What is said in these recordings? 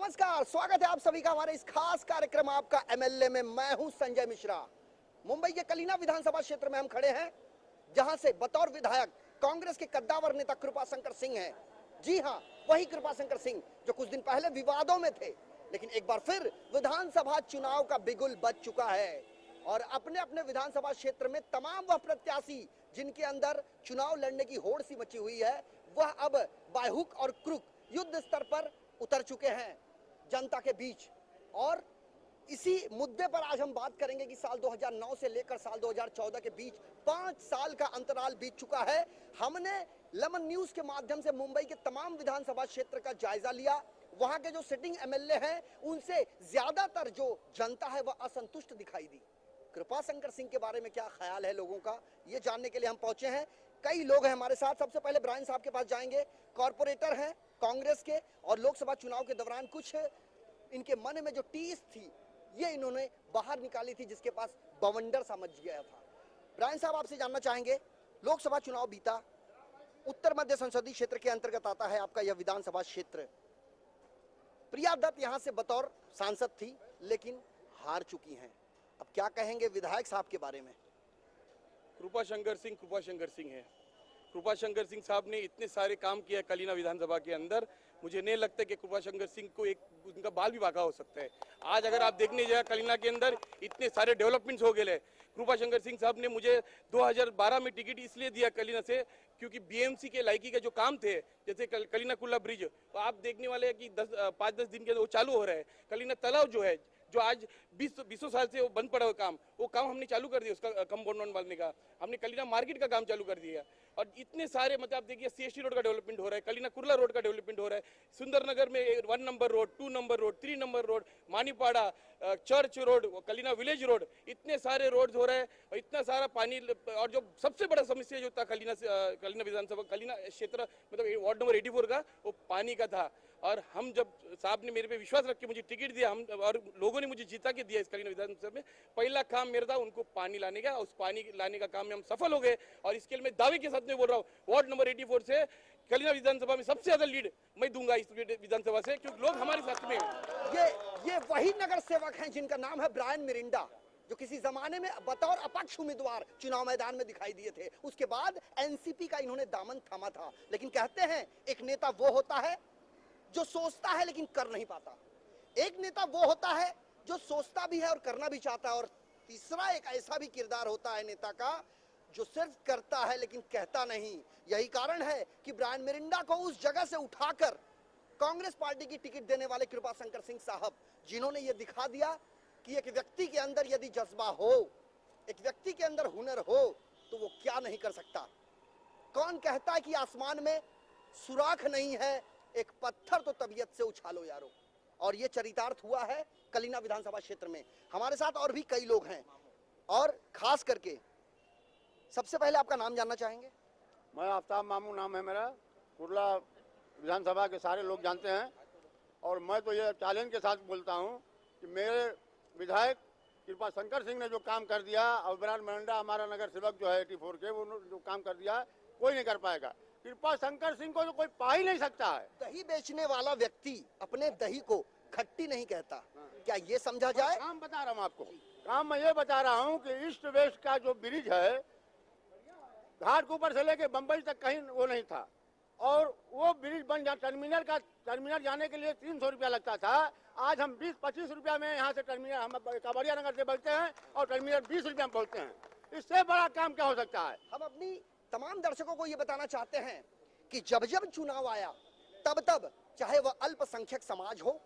नमस्कार, स्वागत है आप सभी का हमारे इस खास कार्यक्रम आपका एमएलए में। मैं हूं संजय मिश्रा। मुंबई के कलीना विधानसभा क्षेत्र में हम खड़े हैं, जहां से बतौर विधायक कांग्रेस के कद्दावर नेता कृपाशंकर सिंह हैं। जी हां, वही कृपाशंकर सिंह जो कुछ दिन पहले विवादों में थे, लेकिन एक बार फिर विधानसभा चुनाव का बिगुल बज चुका है और अपने अपने विधानसभा क्षेत्र में तमाम वह प्रत्याशी जिनके अंदर चुनाव लड़ने की होड़ सी मची हुई है, वह अब बाय हुक और क्रुक युद्ध स्तर पर उतर चुके हैं जनता के बीच। और इसी मुद्दे पर आज हम बात करेंगे कि साल 2009 से लेकर साल 2014 के बीच 5 साल का अंतराल बीत चुका है। हमने लेमन न्यूज के माध्यम से मुंबई के तमाम विधानसभा क्षेत्र का जायजा लिया। वहां के जो सिटिंग एमएलए हैं, उनसे ज्यादातर जो जनता है वह असंतुष्ट दिखाई दी। कृपाशंकर सिंह के बारे में क्या ख्याल है लोगों का, ये जानने के लिए हम पहुंचे हैं। कई लोग हैं हमारे साथ। सबसे पहले ब्रायन साहब के पास जाएंगे। कॉर्पोरेटर हैं कांग्रेस के और लोकसभा चुनाव के दौरान कुछ इनके मन में जो टीस थी, ये इन्होंने बाहर निकाली थी, जिसके पास बवंडर समझ गया था। ब्रायन साहब, आपसे जानना चाहेंगे, लोकसभा चुनाव बीता, उत्तर मध्य संसदीय क्षेत्र के अंतर्गत आता है आपका यह विधानसभा क्षेत्र। प्रिया दत्त यहां से बतौर सांसद थी, लेकिन हार चुकी हैं। अब क्या कहेंगे विधायक साहब के बारे में? कृपाशंकर सिंह है। कृपाशंकर सिंह साहब ने इतने सारे काम किया कलीना विधानसभा के अंदर, मुझे नहीं लगता कि कृपाशंकर सिंह को एक उनका बाल भी बाका हो सकता है। आज अगर आप देखने जाए कलीना के अंदर इतने सारे डेवलपमेंट्स हो गए। कृपाशंकर सिंह साहब ने मुझे 2012 में टिकट इसलिए दिया कलीना से, क्योंकि बीएमसी के लायकी के जो काम थे, जैसे कलीना कुल्ला ब्रिज, तो आप देखने वाले हैं कि 5-10 दिन के वो चालू हो रहा है। कलीना तालाब जो है, जो आज 20 साल से वो बंद पड़ा हुआ काम, वो काम हमने चालू कर दिया। उसका कंपाउंड बनने का हमने कलीना मार्केट का काम चालू कर दिया। और इतने सारे मतलब आप देखिए, सीएसटी रोड का डेवलपमेंट हो रहा है, कलीना कुर्ला रोड का डेवलपमेंट हो रहा है, सुंदरनगर में 1 number road, 2 number road, 3 number road, Manipada, church road, Kalina village road, इतने सारे रोड हो रहे हैं। और इतना सारा पानी, और जो सबसे बड़ा समस्या जो था कलीना विधानसभा कलीना क्षेत्र मतलब वार्ड नंबर 84 का, वो पानी का था। और हम जब साहब ने मेरे पे विश्वास रख के मुझे टिकट दिया, हम और लोगों ने मुझे जीता के दिया इस कलीना विधानसभा में, पहला काम मेरा था उनको पानी लाने का। उस पानी लाने का काम में हम सफल हो गए। और इसके लिए मैं दावे के साथ में बोल रहा हूँ, वार्ड नंबर 84 से कलीना विधानसभा में सबसे ज्यादा लीड मैं दूंगा इस विधानसभा से, क्योंकि लोग हमारे साथ में हैं। ये वही नगर सेवक हैं जिनका नाम है ब्रायन मिरिंडा, जो किसी जमाने में बतौर अपक्ष उम्मीदवार चुनाव मैदान में दिखाई दिए थे। उसके बाद एनसीपी का इन्होंने दामन थामा था। लेकिन कहते हैं एक नेता वो होता है जो सोचता है लेकिन कर नहीं पाता, एक नेता वो होता है जो सोचता भी है और करना भी चाहता है, और तीसरा एक ऐसा भी किरदार होता है नेता का जो सिर्फ करता है लेकिन कहता नहीं। यही कारण है कि ब्रायन मिरिंडा को उस जगह से उठाकर कांग्रेस पार्टी की टिकट देने वाले कृपाशंकर सिंह साहब, जिन्होंने ये दिखा दिया कि एक व्यक्ति के अंदर यदि जज्बा हो, एक व्यक्ति के अंदर हुनर हो, तो वो क्या नहीं कर सकता। कौन कहता है कि आसमान में सुराख नहीं है, एक पत्थर तो तबीयत से उछालो यारो। और ये चरितार्थ हुआ है कलीना विधानसभा क्षेत्र में। हमारे साथ और भी कई लोग हैं, और खास करके सबसे पहले आपका नाम जानना चाहेंगे। मैं आफ्ताब मामू नाम है मेरा। कुर्ला विधानसभा के सारे लोग जानते हैं। और मैं तो ये चैलेंज के साथ बोलता हूँ कि मेरे विधायक कृपाशंकर सिंह ने जो काम कर दिया, और ब्रायन मिरिंडा हमारा नगर सेवक जो है 84 के, वो जो काम कर दिया कोई नहीं कर पाएगा। कृपाशंकर सिंह को तो कोई पा ही नहीं सकता है। दही बेचने वाला व्यक्ति अपने दही को खट्टी नहीं कहता, क्या ये समझा जाए? काम बता रहा हूँ आपको, काम मैं ये बता रहा हूँ कि ईस्ट वेस्ट का जो ब्रिज है, घाट के ऊपर से लेके बंबई तक कहीं वो नहीं था, और वो ब्रिज बन जा टर्मिनल जाने के लिए 300 रुपया लगता था। आज हम 20-25 रुपया में यहाँ से टर्मिनल, हम कांवड़िया नगर से बढ़ते हैं और टर्मिनल 20 रुपया में पहुँचते हैं। इससे बड़ा काम क्या हो सकता है? हम अपनी तमाम दर्शकों को ये बताना चाहते हैं कि जब जब चुनाव आया, तब तब चाहे वह अल्पसंख्यक समाज हो,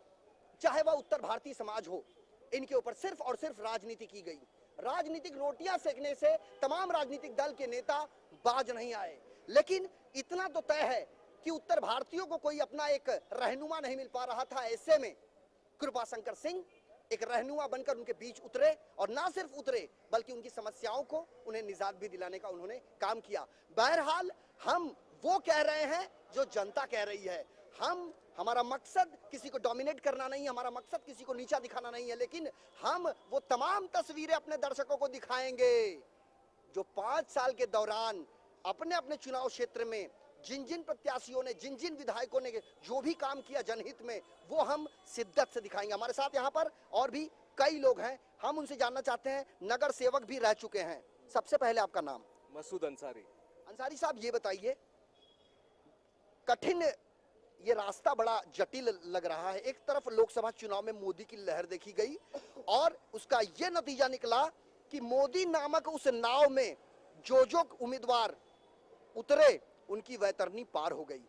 चाहे वह उत्तर भारतीय समाज हो, इनके ऊपर सिर्फ और सिर्फ राजनीति की गई। राजनीतिक रोटियां सेकने से तमाम राजनीतिक दल के नेता बाज नहीं आए। लेकिन इतना तो तय है कि उत्तर भारतीयों को कोई अपना एक रहनुमा नहीं मिल पा रहा था। ऐसे में कृपाशंकर सिंह एक रहनुमा बनकर उनके बीच उतरे, और ना सिर्फ उतरे बल्कि उनकी समस्याओं को उन्हें निजात भी दिलाने का उन्होंने काम किया। बहरहाल हम वो कह रहे हैं जो जनता कह रही है। हमारा मकसद किसी को डोमिनेट करना नहीं है, हमारा मकसद किसी को नीचा दिखाना नहीं है, लेकिन हम वो तमाम तस्वीरें अपने दर्शकों को दिखाएंगे जो 5 साल के दौरान अपने अपने चुनाव क्षेत्र में जिन जिन प्रत्याशियों ने, जिन जिन विधायकों ने जो भी काम किया जनहित में, वो हम शिद्दत से दिखाएंगे। हमारे साथ यहाँ पर और भी कई लोग हैं, हम उनसे जानना चाहते हैं। नगर सेवक भी रह चुके हैं। सबसे पहले आपका नाम? मसूद अंसारी। अंसारी साहब, ये बताइए, कठिन ये रास्ता बड़ा जटिल लग रहा है। एक तरफ लोकसभा चुनाव में मोदी की लहर देखी गई और उसका ये नतीजा निकला कि मोदी नामक उस नाव में जो उम्मीदवार उतरे उनकी वैतरनी पार हो गई।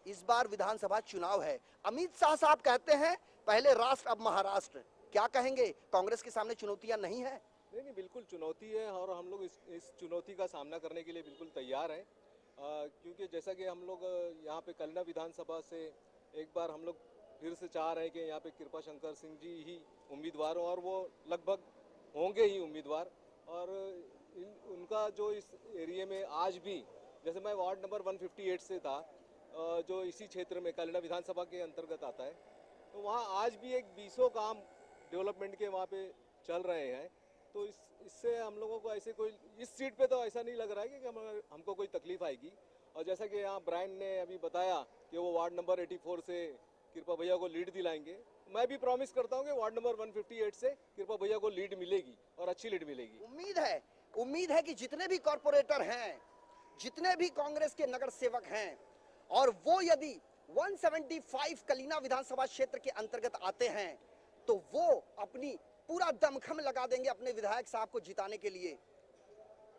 इस बार विधानसभा चुनाव है। अमित शाह साहब कहते हैं पहले राष्ट्र अब महाराष्ट्र। क्या कहेंगे, कांग्रेस के सामने चुनौतियां नहीं है? नहीं, बिल्कुल चुनौती है और हम लोग इस चुनौती का सामना करने के लिए बिल्कुल तैयार हैं। क्योंकि जैसा कि हम लोग यहाँ पे कलीना विधानसभा से एक बार हम लोग फिर से चाह रहे हैं कि यहाँ पे कृपा शंकर सिंह जी ही उम्मीदवार हो और वो लगभग होंगे ही उम्मीदवार। और उनका जो इस एरिया में आज भी, जैसे मैं वार्ड नंबर 158 से था, जो इसी क्षेत्र में कलीना विधानसभा के अंतर्गत आता है, तो वहाँ आज भी एक 20 काम डेवलपमेंट के वहाँ पे चल रहे हैं। तो इससे हम लोगों को ऐसे कोई, इस सीट पे तो ऐसा नहीं लग रहा है कि हमको कोई तकलीफ आएगी। और जैसा कि यहाँ ब्रायन ने अभी बताया कि वो वार्ड नंबर 84 से कृपा भैया को लीड दिलाएंगे, मैं भी प्रॉमिस करता हूँ कि वार्ड नंबर 158 से कृपा भैया को लीड मिलेगी और अच्छी लीड मिलेगी। उम्मीद है कि जितने भी कॉर्पोरेटर हैं, जितने भी कांग्रेस के नगर सेवक हैं, और वो यदि 175 कलीना विधानसभा क्षेत्र के अंतर्गत आते हैं तो वो अपनी पूरा दमखम लगा देंगे अपने विधायक साहब को जिताने के लिए।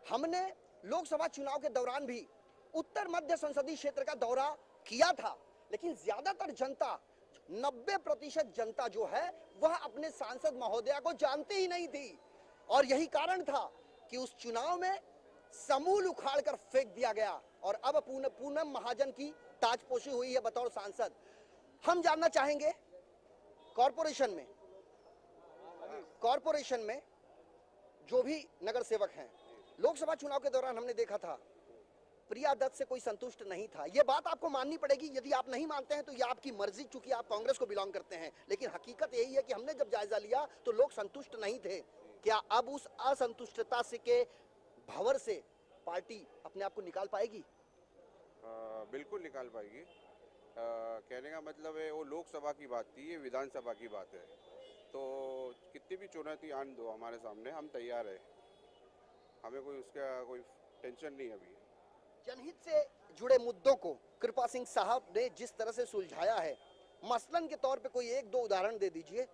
हमने लोकसभा चुनाव के दौरान भी उत्तर मध्य संसदीय क्षेत्र का दौरा किया था, लेकिन ज्यादातर जनता, 90% जनता जो है वह अपने सांसद महोदया को जानती ही नहीं थी। और यही कारण था कि उस चुनाव में समूल उखाड़कर फेंक दिया गया और अब पूनम महाजन की ताजपोशी हुई है बतौर सांसद। हम जानना चाहेंगे कॉर्पोरेशन में जो भी नगर सेवक हैं, लोकसभा चुनाव के दौरान हमने देखा था प्रिया दत्त से कोई संतुष्ट नहीं था। यह बात आपको माननी पड़ेगी। यदि आप नहीं मानते हैं तो यह आपकी मर्जी, चूंकि आप कांग्रेस को बिलोंग करते हैं, लेकिन हकीकत यही है कि हमने जब जायजा लिया तो लोग संतुष्ट नहीं थे। क्या अब उस असंतुष्टता से के भंवर से पार्टी अपने आप को निकाल पाएगी? बिल्कुल निकाल पाएगी। कहने का मतलब है, वो लोकसभा की बात थी, ये विधानसभा की बात है। तो कितनी भी चुनौती आन दो हमारे सामने, हम तैयार है। हमें उसका कोई टेंशन नहीं है। अभी जनहित से जुड़े मुद्दों को कृपा सिंह साहब ने जिस तरह से सुलझाया है, मसलन के तौर पे कोई एक दो उदाहरण दे दीजिए।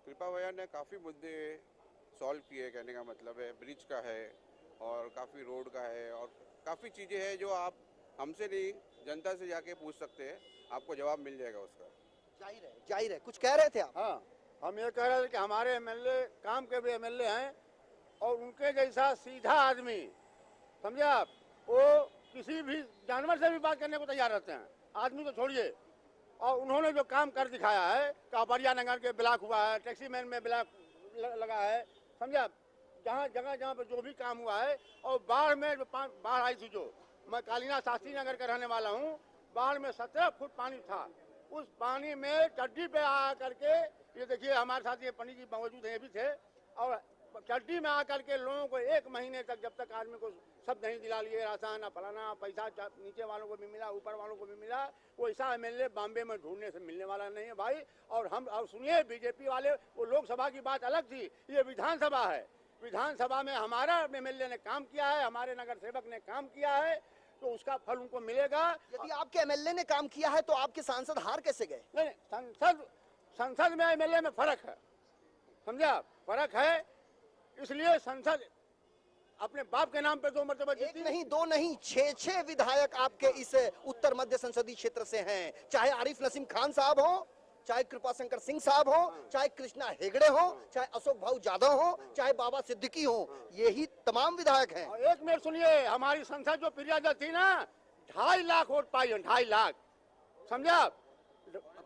कृपा भैया ने काफ़ी मुद्दे सॉल्व किए। कहने का मतलब है, ब्रिज का है और काफ़ी रोड का है और काफ़ी चीज़ें हैं जो आप हमसे नहीं, जनता से जाके पूछ सकते हैं, आपको जवाब मिल जाएगा उसका। जाहिर है कुछ कह रहे थे आप? हाँ, हम ये कह रहे थे कि हमारे एमएलए काम के भी एमएलए हैं और उनके जैसा सीधा आदमी, समझे आप, वो किसी भी जानवर से भी बात करने को तैयार रहते हैं। आदमी तो छोड़िए, और उन्होंने जो काम कर दिखाया है, कापड़िया नगर के ब्लॉक हुआ है, टैक्सी मैन में ब्लॉक लगा है, समझे आप, जहाँ पे जो भी काम हुआ है। और बाढ़ में जो बाढ़ आई थी, जो मैं कालीना शास्त्री नगर का रहने वाला हूँ, बाढ़ में 17 फुट पानी था। उस पानी में चड्डी पे आ करके, ये देखिए हमारे साथ ये पंडित जी मौजूद हैं, ये भी थे, और चड्डी में आकर के लोगों को 1 महीने तक, जब तक आदमी को सब नहीं दिला लिए, राशन फलाना पैसा नीचे वालों को भी मिला, ऊपर वालों को भी मिला, वो ऐसा एमएलए बॉम्बे में ढूंढने से मिलने वाला नहीं है भाई। और सुनिए, बीजेपी वाले, वो लोकसभा की बात अलग थी, ये विधानसभा है। विधानसभा में हमारा एमएलए ने काम किया है, हमारे नगर सेवक ने काम किया है, तो उसका फल उनको मिलेगा। यदि आपके एमएलए ने काम किया है तो आपके सांसद हार कैसे गए? नहीं, संसद में एमएलए में फर्क है, समझा, फर्क है। इसलिए संसद अपने बाप के नाम पे 2 मरतबा जीती। एक नहीं, 2 नहीं, 6 विधायक आपके इस उत्तर मध्य संसदीय क्षेत्र से हैं। चाहे आरिफ नसीम खान साहब हो, चाहे कृपा शंकर सिंह साहब हो, चाहे कृष्णा हेगड़े हो, चाहे अशोक भाऊ जाधव हो, चाहे बाबा सिद्दीकी हो, यही तमाम विधायक हैं। एक मिनट सुनिए, हमारी संसद जो प्रिया दत्त थी ना, 2.5 लाख वोट पाई है, 2.5 लाख, समझा,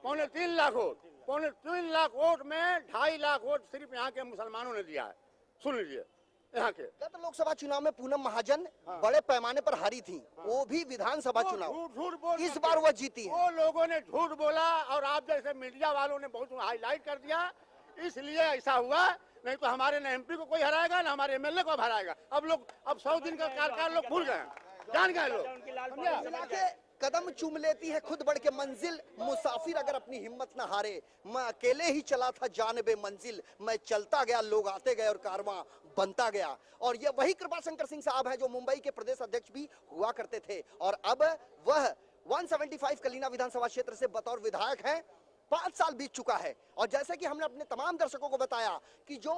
2.25 लाख वोट, 3.25 लाख वोट में 2.5 लाख वोट सिर्फ यहाँ के मुसलमानों ने दिया है। सुन लीजिए, यहाँ के गत लोकसभा चुनाव में पूनम महाजन बड़े पैमाने पर हारी थी, वो भी विधानसभा चुनाव, झूठ बोल, इस बार वो जीती है। वो लोगों ने झूठ बोला और आप जैसे मीडिया वालों ने बहुत हाईलाइट कर दिया, इसलिए ऐसा हुआ। नहीं तो हमारे न एमपी को कोई हराएगा, ना हमारे एमएलए को हराएगा। अब 100 दिन का कार्यकाल लोग भूल गए। जान गए लोग। मिला के कदम चूम लेती है खुद बढ़ के मंजिल, मुसाफिर अगर अपनी हिम्मत न हारे। मैं अकेले ही चला था जानबे मंजिल, मैं चलता गया, लोग आते गए और कारवां बनता गया। और ये वही कृपाशंकर सिंह साहब हैं जो मुंबई के प्रदेश अध्यक्ष भी हुआ करते थे और अब वह 175 कलीना विधानसभा क्षेत्र से बतौर विधायक हैं। 5 साल बीत चुका है और जैसे कि हमने अपने तमाम दर्शकों को बताया कि जो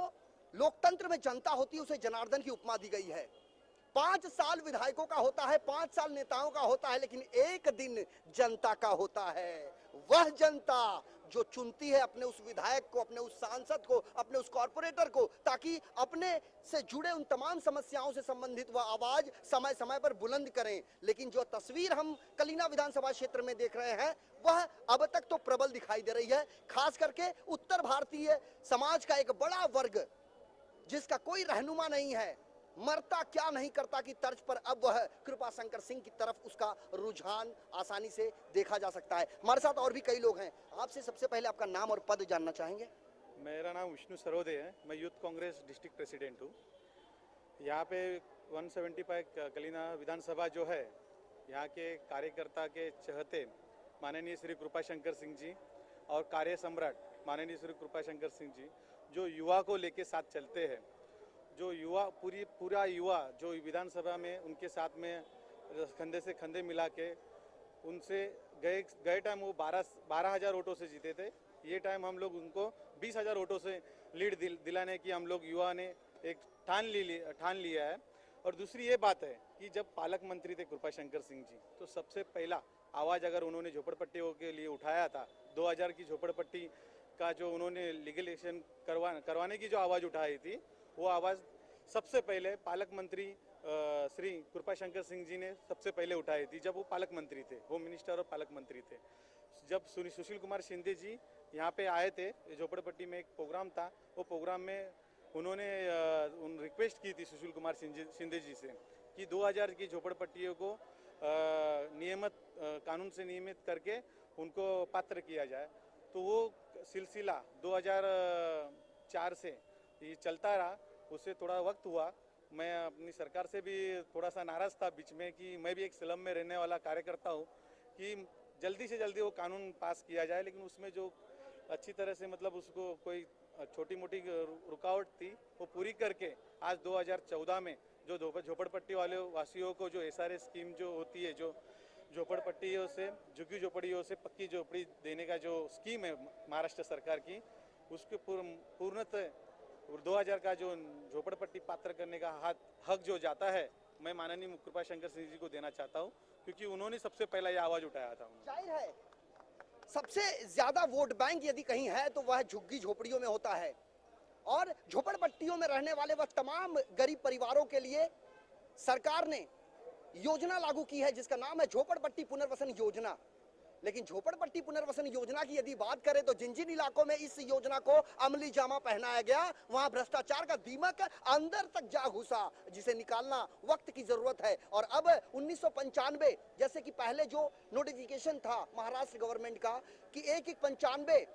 लोकतंत्र में जनता होती है उसे जनार्दन की उपमा दी गई है। 5 साल विधायकों का होता है, 5 साल नेताओं का होता है, लेकिन एक दिन जनता का होता है। वह जनता जो चुनती है अपने उस विधायक को, अपने उस सांसद को, अपने उस कॉर्पोरेटर को, ताकि अपने से जुड़े उन तमाम समस्याओं से संबंधित वह आवाज समय समय पर बुलंद करें। लेकिन जो तस्वीर हम कलीना विधानसभा क्षेत्र में देख रहे हैं वह अब तक तो प्रबल दिखाई दे रही है। खास करके उत्तर भारतीय समाज का एक बड़ा वर्ग जिसका कोई रहनुमा नहीं है, मरता क्या नहीं करता की तर्ज पर अब वह कृपाशंकर सिंह की तरफ उसका रुझान आसानी से देखा जा सकता है। हमारे साथ और भी कई लोग हैं। आपसे सबसे पहले आपका नाम और पद जानना चाहेंगे। मेरा नाम विष्णु सरोदे है, मैं यूथ कांग्रेस डिस्ट्रिक्ट प्रेसिडेंट हूँ। यहाँ पे 175 कलीना विधानसभा जो है, यहाँ के कार्यकर्ता के चहते माननीय श्री कृपाशंकर सिंह जी और कार्य सम्राट माननीय श्री कृपाशंकर सिंह जी जो युवा को लेके साथ चलते हैं, जो युवा पूरा युवा जो विधानसभा में उनके साथ में कंधे से कंधे मिला के उनसे गए टाइम वो 12,000 वोटों से जीते थे। ये टाइम हम लोग उनको 20,000 वोटों से लीड दिलाने की हम लोग युवा ने एक ठान लिया है। और दूसरी ये बात है कि जब पालक मंत्री थे कृपाशंकर सिंह जी, तो सबसे पहला आवाज़ अगर उन्होंने झोपड़पट्टियों के लिए उठाया था, 2000 की झोपड़पट्टी का जो उन्होंने लीगलाइजेशन करवाने की जो आवाज़ उठाई थी, वो आवाज़ सबसे पहले पालक मंत्री श्री कृपाशंकर सिंह जी ने सबसे पहले उठाई थी जब वो पालक मंत्री थे, होम मिनिस्टर और पालक मंत्री थे। जब सुशील कुमार शिंदे जी यहाँ पे आए थे, झोपड़पट्टी में एक प्रोग्राम था, वो प्रोग्राम में उन्होंने रिक्वेस्ट की थी सुशील कुमार शिंदे जी से कि 2000 की झोपड़पट्टियों को नियमित कानून से नियमित करके उनको पात्र किया जाए। तो वो सिलसिला 2004 से ये चलता रहा। उससे थोड़ा वक्त हुआ, मैं अपनी सरकार से भी थोड़ा सा नाराज़ था बीच में कि मैं भी एक स्लम में रहने वाला कार्यकर्ता हूँ कि जल्दी से जल्दी वो कानून पास किया जाए, लेकिन उसमें जो अच्छी तरह से मतलब उसको कोई छोटी मोटी रुकावट थी वो पूरी करके आज 2014 में जो झोपड़पट्टी वाले वासियों को जो SRA स्कीम जो होती है, जो झोपड़पट्टियों से झुग्गी झोपड़ियों से पक्की झोपड़ी देने का जो स्कीम है महाराष्ट्र सरकार की, उसके पूर्णतः 2000 का जो झोपड़पट्टी पात्र करने का हक जो जाता है, मैं माननीय कृपाशंकर सिंह जी को देना चाहता हूं, क्योंकि उन्होंने सबसे पहला ये आवाज उठाया था। जाहिर है सबसे ज्यादा वोट बैंक यदि कहीं है तो वह झुग्गी झोपड़ियों में होता है और झोपड़पट्टियों में रहने वाले वह तमाम गरीब परिवारों के लिए सरकार ने योजना लागू की है जिसका नाम है झोपड़पट्टी पुनर्वसन योजना। लेकिन झोपड़पट्टी पुनर्वसन योजना की यदि बात करें तो जिन जिन इलाकों में इस योजना को अमली जामा पहनाया गया वहां भ्रष्टाचार का दीमक अंदर तक जा घुसा, जिसे निकालना वक्त की जरूरत है। और अब 1995 जैसे कि पहले जो नोटिफिकेशन था महाराष्ट्र गवर्नमेंट का कि 1-1-95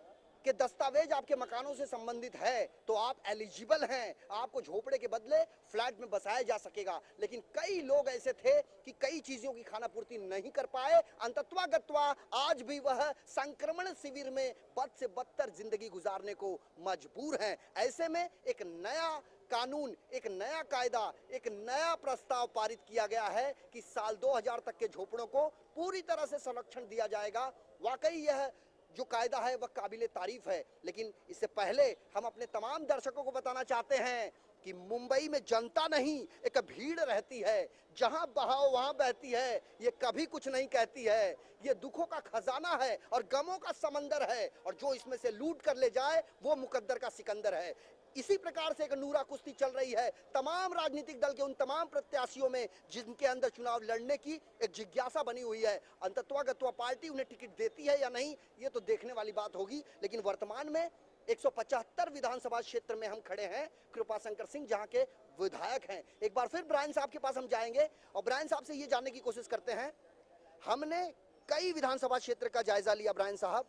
के दस्तावेज आपके मकानों से संबंधित है तो आप एलिजिबल हैं, आपको झोपड़े के बदले फ्लैट में बसाया जा सकेगा। लेकिन कई लोग ऐसे थे कि कई चीजों की खाना पूर्ति नहीं कर पाए, अंतत्वा गत्वा आज भी वह संक्रमण शिविर में बद से बदतर जिंदगी गुजारने को मजबूर हैं। ऐसे में एक नया कानून, एक नया कायदा, एक नया प्रस्ताव पारित किया गया है कि साल 2000 तक के झोपड़ों को पूरी तरह से संरक्षण दिया जाएगा। वाकई यह जो कायदा है वह काबिले तारीफ है। लेकिन इससे पहले हम अपने तमाम दर्शकों को बताना चाहते हैं कि मुंबई में जनता नहीं, एक भीड़ रहती है, जहां बहाव वहां बहती है, ये कभी कुछ नहीं कहती है, ये दुखों का खजाना है और गमों का समंदर है और जो इसमें से लूट कर ले जाए वो मुकद्दर का सिकंदर है। इसी प्रकार से एक नूरा कुश्ती चल रही है तमाम राजनीतिक दल के उन तमाम प्रत्याशियों में जिनके अंदर चुनाव लड़ने की एक जिज्ञासा बनी हुई है। अंतत्वा गत्वा पार्टी उन्हें टिकट देती है या नहीं ये तो देखने वाली बात होगी। लेकिन वर्तमान में 175 विधानसभा क्षेत्र में हम खड़े हैं, कृपाशंकर सिंह जहां के विधायक हैं। एक बार फिर ब्रायन साहब के पास हम जाएंगे और ब्रायन साहब से ये जानने की कोशिश करते हैं, हमने कई विधानसभा क्षेत्र का जायजा लिया ब्रायन साहब,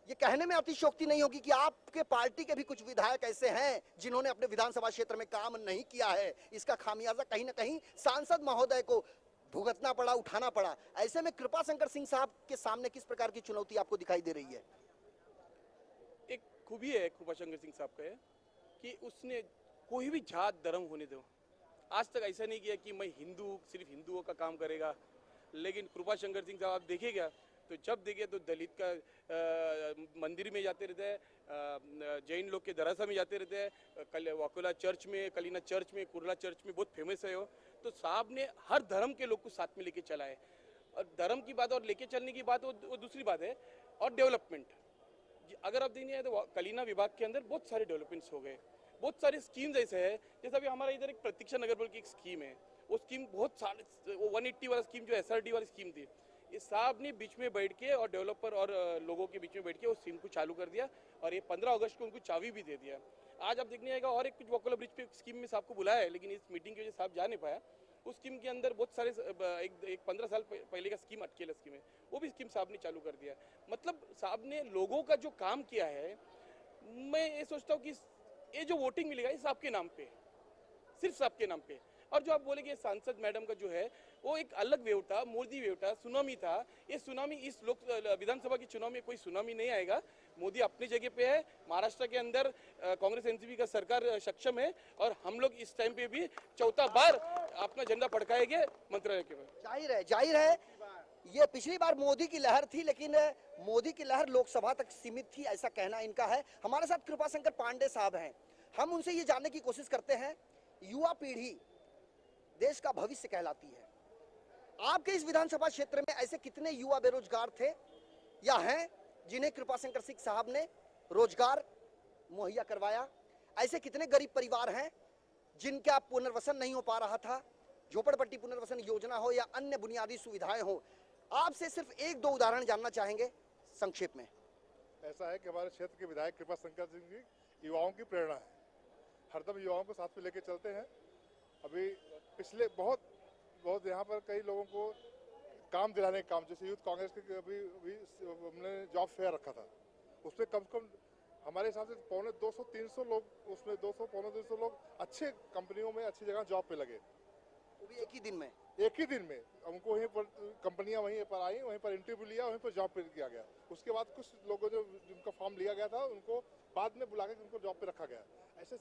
ये कहने में अतिशयोक्ति नहीं होगी कि आपके पार्टी के भी कुछ विधायक ऐसे हैं जिन्होंने अपने विधानसभा क्षेत्र में काम नहीं किया है। इसका खामियाजा कहीं ना कहीं सांसद महोदय को भुगतना पड़ा, उठाना पड़ा। ऐसे में कृपाशंकर सिंह साहब के सामने किस प्रकार की चुनौती आपको दिखाई दे रही है? एक खूबी है कृपाशंकर सिंह साहब का कि उसने कोई भी जात धर्म होने दो, आज तक ऐसा नहीं किया कि मैं हिंदू सिर्फ हिंदुओं का काम करेगा। लेकिन कृपाशंकर सिंह साहब आप देखिएगा तो जब देखिए तो दलित का मंदिर में जाते रहते हैं, जैन लोग के दरसा में जाते रहते हैं, वाकोला चर्च में, कलीना चर्च में, कुर्ला चर्च में बहुत फेमस है वो। तो साहब ने हर धर्म के लोग को साथ में लेके चला है। और धर्म की बात और लेके चलने की बात वो दूसरी बात है। और डेवलपमेंट अगर आप देखिए तो कलीना विभाग के अंदर बहुत सारे डेवलपमेंट्स हो गए, बहुत सारे स्कीम्स ऐसे है। जैसे अभी हमारा इधर एक प्रतीक्षा नगर बोल की एक स्कीम है, वो स्कीम बहुत सारे, वो 180 वाला स्कीम जो SRD वाली स्कीम थी, इस साहब ने बीच में बैठ के और डेवलपर और लोगों के बीच में बैठ के उस स्कीम को चालू कर दिया। और ये 15 अगस्त को उनको चाबी भी दे दिया। आज आप देखने आएगा और एक कुछ वकोला ब्रिज पे स्कीम में साहब को बुलाया है, लेकिन इस मीटिंग की वजह से साहब जा नहीं पाया। उस स्कीम के अंदर बहुत सारे एक 15 साल पहले का स्कीम अटकेला स्कीम है, वो भी स्कीम साहब ने चालू कर दिया। मतलब साहब ने लोगों का जो काम किया है, मैं ये सोचता हूँ कि ये जो वोटिंग मिलेगा ये साहब के नाम पे, सिर्फ साहब के नाम पे। और जो आप बोलेंगे सांसद मैडम का जो है वो एक अलग वेव था, मोदी वेव था, सुनामी था। ये सुनामी इस लोक विधानसभा की चुनाव में कोई सुनामी नहीं आएगा। मोदी अपनी जगह पे है, महाराष्ट्र के अंदर कांग्रेस एनसीपी का सरकार सक्षम है और हम लोग इस टाइम पे भी चौथा बार अपना झंडा फड़काएंगे मंत्रालय के बाद। जाहिर है ये पिछली बार मोदी की लहर थी, लेकिन मोदी की लहर लोकसभा तक सीमित थी, ऐसा कहना इनका है। हमारे साथ कृपाशंकर पांडे साहब हैं, हम उनसे ये जानने की कोशिश करते हैं। युवा पीढ़ी देश का भविष्य कहलाती है। आपके इस विधानसभा क्षेत्र में ऐसे कितने युवा बेरोजगार थे या हैं जिन्हें कृपाशंकर सिंह साहब ने रोजगार मुहैया करवाया? ऐसे कितने गरीब परिवार हैं जिनका पुनर्वसन नहीं हो पा रहा था? झोपड़पट्टी पुनर्वसन योजना हो या अन्य बुनियादी सुविधाएं हो, आपसे सिर्फ एक दो उदाहरण जानना चाहेंगे संक्षेप में। ऐसा है कि हमारे क्षेत्र के विधायक कृपाशंकर सिंह जी युवाओं की प्रेरणा है, हरदम युवाओं को साथ में लेके चलते हैं। अभी पिछले बहुत यहाँ पर कई लोगों को काम दिलाने का काम, जैसे यूथ कांग्रेस के अभी हमने जॉब फेयर रखा था, उसमें कम से कम हमारे हिसाब से 200-300 लोग, उसमें 200-300 लोग अच्छे कंपनियों में अच्छी जगह जॉब पे लगे, वो भी एक ही दिन में। उनको वहीं पर कंपनियां वहीं पर आई, वहीं पर इंटरव्यू लिया, वहीं पर जॉब पे किया गया। उसके बाद कुछ लोगों जो जिनका फॉर्म लिया गया था उनको बाद में बुला के उनको जॉब पे रखा गया। ऐसे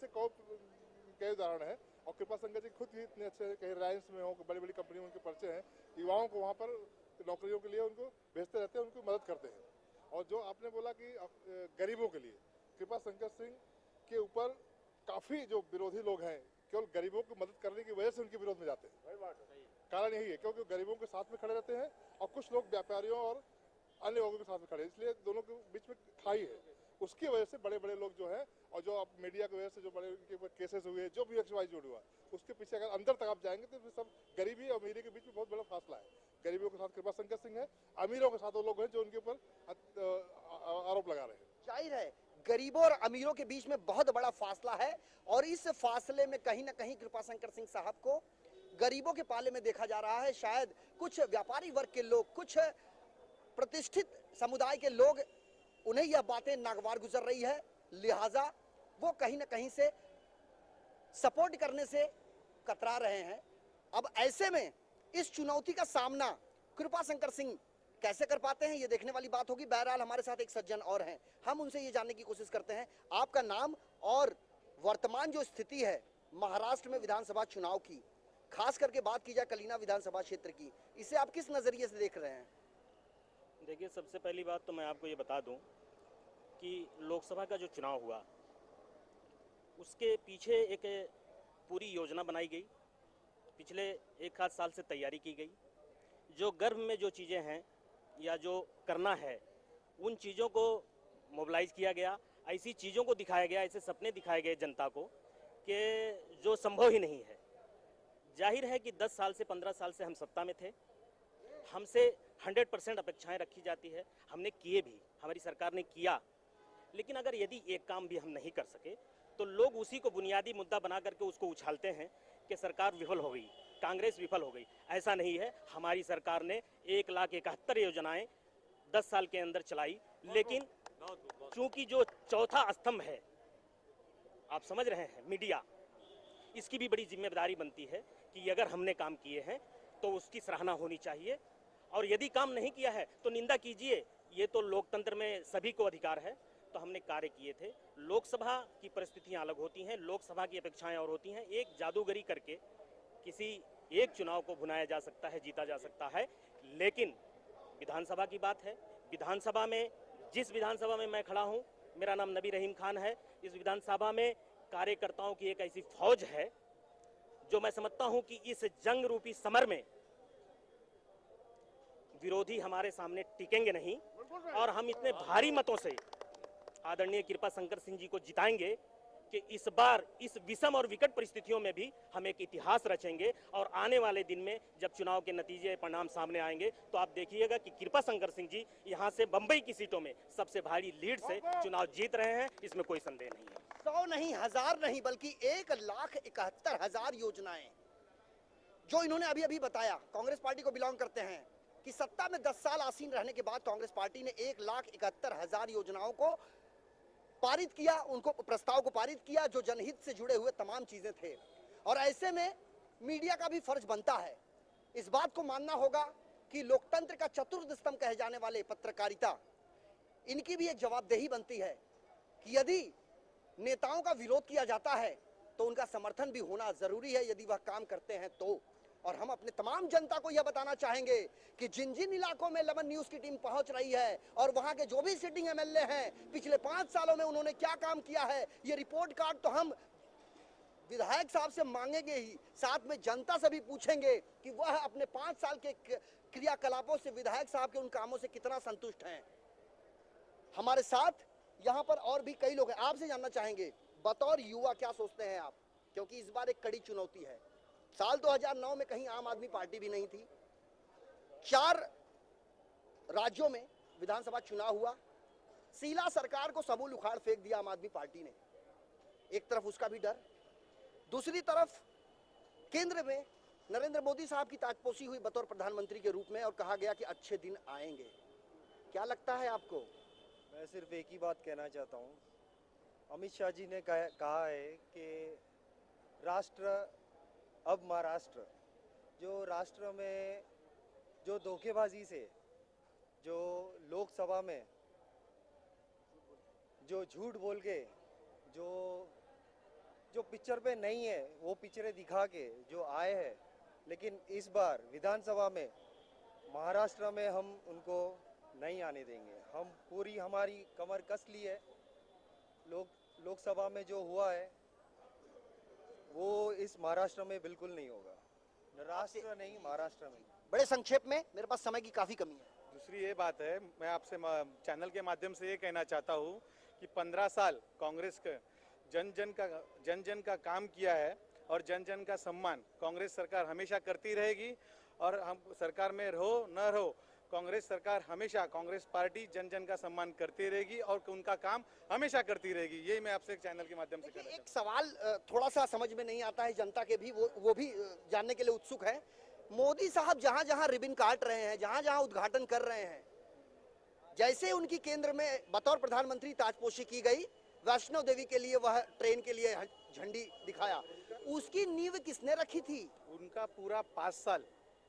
कई उदाहरण है। और कृपाशंकर जी खुद ही इतने अच्छे, कहीं रिलायंस में हो, बड़ी बड़ी कंपनी में उनके परिचय हैं, युवाओं को वहाँ पर नौकरियों के लिए उनको भेजते रहते हैं, उनको मदद करते हैं। और जो आपने बोला कि गरीबों के लिए, कृपाशंकर सिंह के ऊपर काफ़ी जो विरोधी लोग हैं केवल गरीबों की मदद करने की वजह से उनके विरोध में जाते हैं। कारण यही है क्योंकि गरीबों के साथ में खड़े रहते हैं और कुछ लोग व्यापारियों और अन्य लोगों के साथ में खड़े, इसलिए दोनों के बीच में खाई है। उसकी वजह से बड़े बड़े लोग जो है, और जो आप मीडिया की वजह से जो बड़े उनके ऊपर केसेस हुए, जो भी XY जुड़ हुआ, उसके पीछे अगर अंदर तक आप जाएंगे तो फिर सब गरीबी और अमीरी के बीच में बहुत बड़ा फासला है। गरीबों के साथ कृपाशंकर सिंह है, अमीरों के साथ वो लोग हैं जो उनके ऊपर आरोप लगा रहे हैं। जाहिर है गरीबों और अमीरों के बीच में बहुत बड़ा फासला है और इस फासले में कहीं ना कहीं कृपाशंकर सिंह साहब को गरीबों के पाले में देखा जा रहा है। शायद कुछ व्यापारी वर्ग के लोग, कुछ प्रतिष्ठित समुदाय के लोग, उन्हें यह बातें नागवार गुजर रही है, लिहाजा वो कहीं ना कहीं से सपोर्ट करने से कतरा रहे हैं। अब ऐसे में इस चुनौती का सामना कृपाशंकर सिंह कैसे कर पाते हैं, ये देखने वाली बात होगी। बहरहाल हमारे साथ एक सज्जन और हैं, हम उनसे ये जानने की कोशिश करते हैं आपका नाम और वर्तमान जो स्थिति है महाराष्ट्र में विधानसभा चुनाव की, खास करके बात की जाए कलीना विधानसभा क्षेत्र की, इसे आप किस नजरिए से देख रहे हैं? देखिए, सबसे पहली बात तो मैं आपको ये बता दूं कि लोकसभा का जो चुनाव हुआ उसके पीछे एक पूरी योजना बनाई गई, पिछले 1 आध साल से तैयारी की गई। जो गर्भ में जो चीज़ें हैं या जो करना है उन चीज़ों को मोबिलाइज किया गया, ऐसी चीज़ों को दिखाया गया, ऐसे सपने दिखाए गए जनता को कि जो संभव ही नहीं है। जाहिर है कि 10 साल से 15 साल से हम सत्ता में थे, हमसे 100% अपेक्षाएं रखी जाती है, हमने किए भी, हमारी सरकार ने किया। लेकिन अगर यदि एक काम भी हम नहीं कर सके तो लोग उसी को बुनियादी मुद्दा बना करके उसको उछालते हैं कि सरकार विफल हो गई, कांग्रेस विफल हो गई। ऐसा नहीं है, हमारी सरकार ने 1,71,000 योजनाएं 10 साल के अंदर चलाई, लेकिन चूंकि जो चौथा स्तंभ है, आप समझ रहे हैं, मीडिया, इसकी भी बड़ी जिम्मेदारी बनती है कि अगर हमने काम किए हैं तो उसकी सराहना होनी चाहिए, और यदि काम नहीं किया है तो निंदा कीजिए। ये तो लोकतंत्र में सभी को अधिकार है। तो हमने कार्य किए थे। लोकसभा की परिस्थितियां अलग होती हैं, लोकसभा की अपेक्षाएं और होती हैं। एक जादूगरी करके किसी एक चुनाव को भुनाया जा सकता है, जीता जा सकता है, लेकिन विधानसभा की बात है। विधानसभा में, जिस विधानसभा में मैं खड़ा हूं, मेरा नाम नबी रहीम खान है, इस विधानसभा में कार्यकर्ताओं की एक ऐसी फौज है जो मैं समझता हूं कि इस जंग रूपी समर में विरोधी हमारे सामने टिकेंगे नहीं, और हम इतने भारी मतों से आदरणीय कृपा शंकर सिंह जी को जिताएंगे कि इस बार इस विषम और विकट परिस्थितियों में भी हम एक इतिहास रचेंगे। और आने वाले दिन में जब चुनाव के नतीजे परिणाम सामने आएंगे तो आप देखिएगा कि कृपा शंकर सिंह जी यहां से बंबई की सीटों में सबसे भारी लीड से चुनाव जीत रहे हैं, इसमें कोई संदेह नहीं है। 100 नहीं, 1000 नहीं, बल्कि 1,71,000 योजनाएं जो इन्होंने अभी अभी बताया। कांग्रेस पार्टी को बिलोंग करते हैं कि सत्ता में 10 साल आसीन रहने के बाद कांग्रेस पार्टी ने 1,71,000 योजनाओं को पारित किया, उनको प्रस्ताव को पारित किया जो जनहित से जुड़े हुए तमाम चीजें थे। और ऐसे में मीडिया का भी फर्ज बनता है, इस बात को मानना होगा कि लोकतंत्र का चतुर्थ स्तंभ कहे जाने वाले पत्रकारिता, इनकी भी एक जवाबदेही बनती है कि यदि नेताओं का विरोध किया जाता है तो उनका समर्थन भी होना जरूरी है, यदि वह काम करते हैं तो। और हम अपने तमाम जनता को यह बताना चाहेंगे कि जिन जिन इलाकों में लेमन न्यूज की टीम पहुंच रही है और वहां के जो भी सिटिंग एमएलए हैं, पिछले 5 सालों में उन्होंने क्या काम किया है, ये रिपोर्ट कार्ड तो हम विधायक साहब से मांगेंगे ही, साथ में जनता से भी पूछेंगे कि वह अपने 5 साल के क्रियाकलापों से, विधायक साहब के उन कामों से कितना संतुष्ट हैं। हमारे साथ यहाँ पर और भी कई लोग हैं। आपसे जानना चाहेंगे, बतौर युवा क्या सोचते हैं आप, क्योंकि इस बार एक कड़ी चुनौती है। साल 2009 में कहीं आम आदमी पार्टी भी नहीं थी, 4 राज्यों में विधानसभा चुनाव हुआ, शीला सरकार को सबूल उखाड़ फेंक दिया आम आदमी पार्टी ने। एक तरफ उसका भी डर, दूसरी तरफ केंद्र में नरेंद्र मोदी साहब की ताजपोशी हुई बतौर प्रधानमंत्री के रूप में, और कहा गया कि अच्छे दिन आएंगे। क्या लगता है आपको? मैं सिर्फ एक ही बात कहना चाहता हूँ, अमित शाह जी ने कहा है कि राष्ट्र अब महाराष्ट्र, जो राष्ट्र में जो धोखेबाजी से, जो लोकसभा में जो झूठ बोल के, जो पिक्चर पे नहीं है वो पिक्चरें दिखा के जो आए हैं, लेकिन इस बार विधानसभा में महाराष्ट्र में हम उनको नहीं आने देंगे। हम पूरी हमारी कमर कस ली है। लोकसभा में जो हुआ है वो इस महाराष्ट्र में बिल्कुल नहीं होगा, राष्ट्र नहीं महाराष्ट्र में। बड़े संक्षेप में, मेरे पास समय की काफी कमी है। दूसरी ये बात है, मैं आपसे चैनल के माध्यम से ये कहना चाहता हूँ कि 15 साल कांग्रेस का जन जन का काम किया है, और जन जन का सम्मान कांग्रेस सरकार हमेशा करती रहेगी। और हम सरकार में रहो न रहो, कांग्रेस सरकार हमेशा, कांग्रेस पार्टी जन जन का सम्मान करती रहेगी और उनका काम हमेशा करती रहेगी। ये मैं आपसे चैनल के माध्यम से कहना एक सवाल थोड़ा सा समझ में नहीं आता है, जनता के भी वो भी जानने के लिए उत्सुक है। मोदी साहब जहां जहां रिबन काट रहे हैं, जहां जहां उद्घाटन कर रहे हैं, जैसे उनकी केंद्र में बतौर प्रधानमंत्री ताजपोशी की गई, वैष्णो देवी के लिए वह ट्रेन के लिए झंडी दिखाया, उसकी नींव किसने रखी थी? उनका पूरा 5 साल,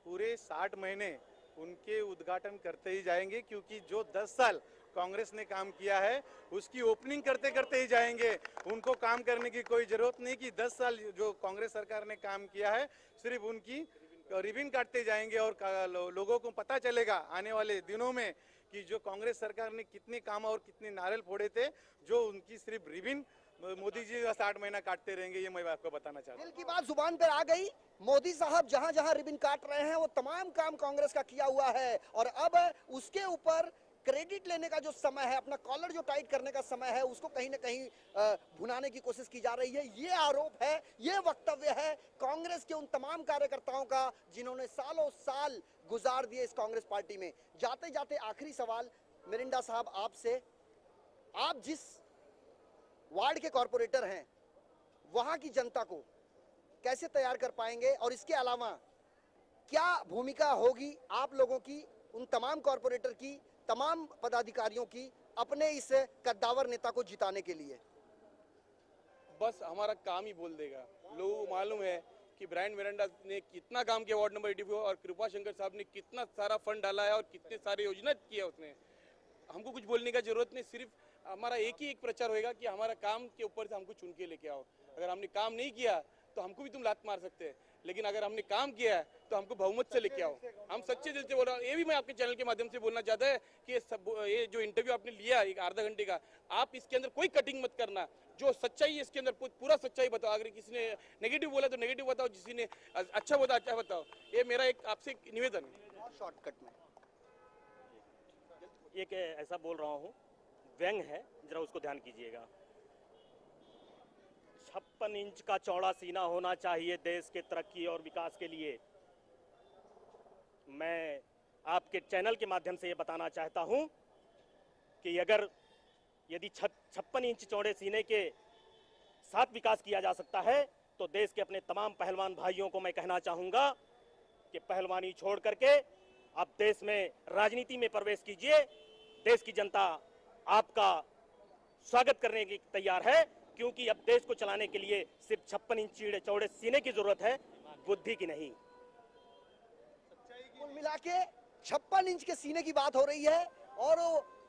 पूरे 60 महीने उनके उद्घाटन करते ही जाएंगे, क्योंकि जो 10 साल कांग्रेस ने काम किया है उसकी ओपनिंग करते करते ही जाएंगे। उनको काम करने की कोई जरूरत नहीं कि 10 साल जो कांग्रेस सरकार ने काम किया है सिर्फ उनकी रिबन काटते जाएंगे। और लोगों को पता चलेगा आने वाले दिनों में कि जो कांग्रेस सरकार ने कितने काम और कितने नारियल फोड़े थे, जो उनकी सिर्फ रिबन मोदी जी 60 महीना काटते रहेंगे। ये मैं आपको बताना चाहता हूँ। दिल की बात जुबान पर आ गई। मोदी साहब जहां जहां रिबन काट रहे हैं वो तमाम काम कांग्रेस का किया हुआ है, और अब उसके ऊपर क्रेडिट लेने का जो समय है, अपना कॉलर जो टाइट करने का समय है, उसको कहीं ना कहीं भुनाने की कोशिश की जा रही है। ये आरोप है, ये वक्तव्य है कांग्रेस के उन तमाम कार्यकर्ताओं का जिन्होंने सालों साल गुजार दिए इस कांग्रेस पार्टी में। जाते जाते आखिरी सवाल मिरिंडा साहब आपसे, आप जिस वार्ड के कॉर्पोरेटर हैं, वहां की जनता को कैसे तैयार कर पाएंगे, और इसके अलावा क्या भूमिका होगी आप लोगों की, उन तमाम कॉर्पोरेटर की, तमाम पदाधिकारियों की अपने इस कद्दावर नेता को जिताने के लिए? बस हमारा काम ही बोल देगा। लोगों को मालूम है कि ब्रायन मिरांडा ने कितना काम किया वार्ड नंबर 84 और कृपा शंकर साहब ने कितना सारा फंड डाला है और कितने सारे योजना किया उसने। हमको कुछ बोलने का जरूरत नहीं, सिर्फ हमारा एक ही प्रचार होएगा कि हमारा काम के ऊपर से हमको चुन के लेके आओ। अगर हमने काम नहीं किया तो हमको भी तुम लात मार सकते हैं, लेकिन अगर हमने काम किया है तो हमको बहुमत से लेके आओ। हम सच्चे दिल से बोल रहे हैं। ये भी मैं आपके चैनल के माध्यम से बोलना चाहता है कि ये जो इंटरव्यू आपने लिया एक आधा घंटे का, आप इसके अंदर कोई कटिंग मत करना। जो सच्चाई है इसके अंदर पूरा सच्चाई बताओ। अगर किसी ने नेगेटिव बोला तो नेगेटिव बताओ, किसी ने अच्छा बोला अच्छा बताओ। ये मेरा एक आपसे निवेदन है। शॉर्टकट में एक ऐसा बोल रहा हूँ, व्यंग है, जरा उसको ध्यान कीजिएगा। 56 इंच का चौड़ा सीना होना चाहिए देश के तरक्की और विकास के लिए। मैं आपके चैनल के माध्यम से ये बताना चाहता हूं कि यदि 56 इंच चौड़े सीने के साथ विकास किया जा सकता है तो देश के अपने तमाम पहलवान भाइयों को मैं कहना चाहूंगा कि पहलवानी छोड़ करके आप देश में राजनीति में प्रवेश कीजिए। देश की जनता आपका स्वागत करने की तैयार है, क्योंकि अब देश को चलाने के लिए सिर्फ 56 इंच चौड़े सीने की जरूरत है, बुद्धि की नहीं। कुल मिला के 56 इंच के सीने की बात हो रही है और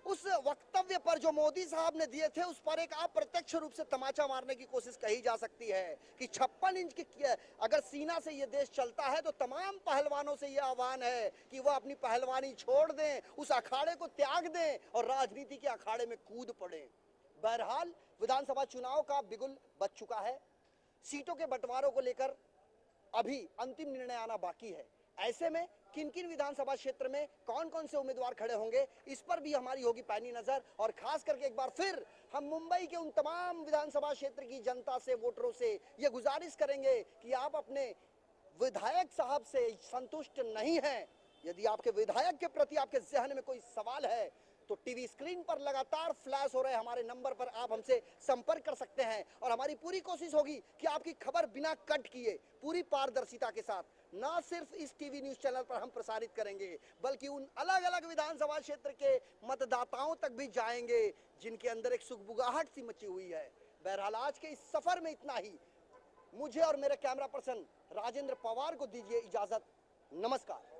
उस वक्तव्य पर जो मोदी साहब ने दिए थे उस पर एक अप्रत्यक्ष रूप से तमाचा मारने की कोशिश कही जा सकती है कि 56 इंच की अगर सीना से ये देश चलता है तो तमाम पहलवानों से ये आह्वान है कि वह अपनी पहलवानी छोड़ दें, उस अखाड़े को त्याग दें और राजनीति के अखाड़े में कूद पड़े। बहरहाल विधानसभा चुनाव का बिगुल बज चुका है। सीटों के बंटवारों को लेकर अभी अंतिम निर्णय आना बाकी है। ऐसे में किन किन विधानसभा क्षेत्र में कौन कौन से उम्मीदवार खड़े होंगे, इस पर भी हमारी होगी पैनी नजर। और खास करके एक बार फिर हम मुंबई के उन तमाम विधानसभा क्षेत्र की जनता से, वोटरों से ये गुजारिश करेंगे कि आप अपने विधायक साहब से संतुष्ट नहीं हैं, यदि आपके विधायक के प्रति आपके जहन में कोई सवाल है तो टीवी स्क्रीन पर लगातार फ्लैश हो रहे हमारे नंबर पर आप हमसे संपर्क कर सकते हैं। और हमारी पूरी कोशिश होगी कि आपकी खबर बिना कट किए पूरी पारदर्शिता के साथ न सिर्फ इस टीवी न्यूज चैनल पर हम प्रसारित करेंगे, बल्कि उन अलग अलग विधानसभा क्षेत्र के मतदाताओं तक भी जाएंगे जिनके अंदर एक सुगबुगाहट सी मची हुई है। बहरहाल आज के इस सफर में इतना ही। मुझे और मेरे कैमरा पर्सन राजेंद्र पवार को दीजिए इजाजत। नमस्कार।